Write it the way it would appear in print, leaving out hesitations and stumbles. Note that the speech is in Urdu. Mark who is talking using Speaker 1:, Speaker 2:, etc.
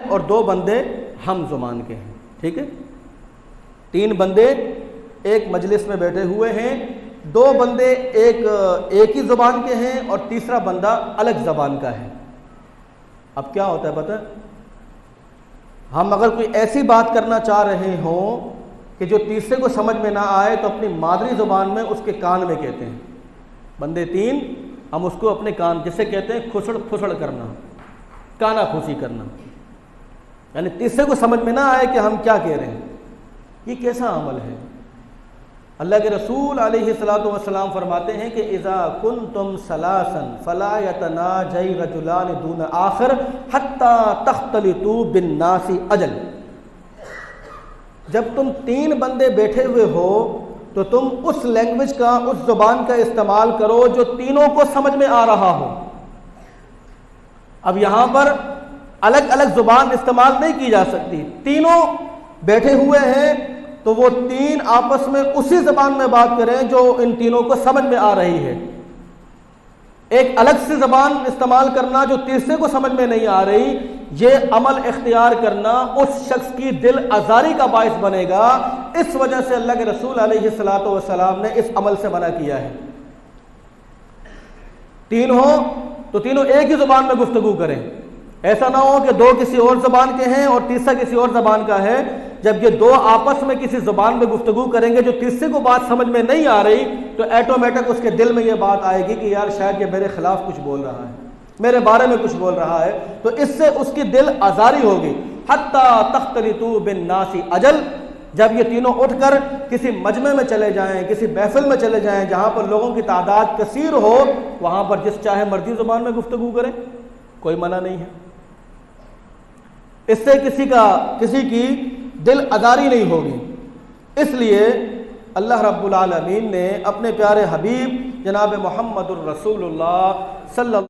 Speaker 1: اور 2 بندے ہم زبان کے ہیں. ٹھیک ہے، 3 بندے ایک مجلس میں بیٹھے ہوئے ہیں، 2 بندے ایک ہی زبان کے ہیں اور تیسرا بندہ الگ زبان کا ہے. اب کیا ہوتا ہے پتہ ہے؟ ہم اگر کوئی ایسی بات کرنا چاہ رہے ہوں کہ جو تیسرے کو سمجھ میں نہ آئے تو اپنی مادری زبان میں اس کے کان میں کہتے ہیں. بندے 3، ہم اس کو اپنے کان، جسے کہتے ہیں کھسڑ پھسڑ کرنا، کانا کھوسی کرنا، یعنی تیسرے کو سمجھ میں نہ آئے کہ ہم کیا کہہ رہے ہیں. یہ کیسا عمل ہے؟ اللہ کے رسول علیہ الصلوۃ والسلام فرماتے ہیں کہ اذا کنتم ثلاثا فلا يتناجي رجلان دون آخر حتى تختلطوا بالناس اجل. جب تم 3 بندے بیٹھے ہوئے ہو تو تم اس لینگویج کا، اس زبان کا استعمال کرو جو تینوں کو سمجھ میں آ رہا ہو. اب یہاں پر الگ الگ زبان استعمال نہیں کی جا سکتی. تینوں بیٹھے ہوئے ہیں تو وہ 3 آپس میں اسی زبان میں بات کریں جو ان تینوں کو سمجھ میں آ رہی ہے. ایک الگ سی زبان استعمال کرنا جو تیسرے کو سمجھ میں نہیں آ رہی، یہ عمل اختیار کرنا اس شخص کی دل آزاری کا باعث بنے گا. اس وجہ سے اللہ کے رسول علیہ الصلوۃ والسلام نے اس عمل سے منع کیا ہے. 3 ہوں تو تینوں ایک ہی زبان میں گفتگو کریں. ایسا نہ ہو کہ 2 کسی اور زبان کے ہیں اور تیسرا کسی اور زبان کا ہے. جب یہ 2 آپس میں کسی زبان میں گفتگو کریں گے جو تیسرے کو بات سمجھ میں نہیں آ رہی تو ایٹومیٹک اس کے دل میں یہ بات آئے گی کہ یار شاید یہ میرے خلاف کچھ بول رہا ہے، میرے بارے میں کچھ بول رہا ہے. تو اس سے اس کی دل آزاری ہوگی. حتیٰ تختلطوا بالناس اجل. جب یہ تینوں اٹھ کر کسی مجمع میں چلے جائیں، کسی محفل میں چلے جائیں جہاں پر لوگوں کی تعداد کثیر ہو، وہاں پر جس چاہے مرضی زبان میں گفتگو کریں، کوئی منع نہیں ہے. اس سے کسی کی دل آزاری نہیں ہوگی. اس لیے اللہ رب العالمین نے اپنے پیارے حبیب جناب محمد الرسول اللہ صلی اللہ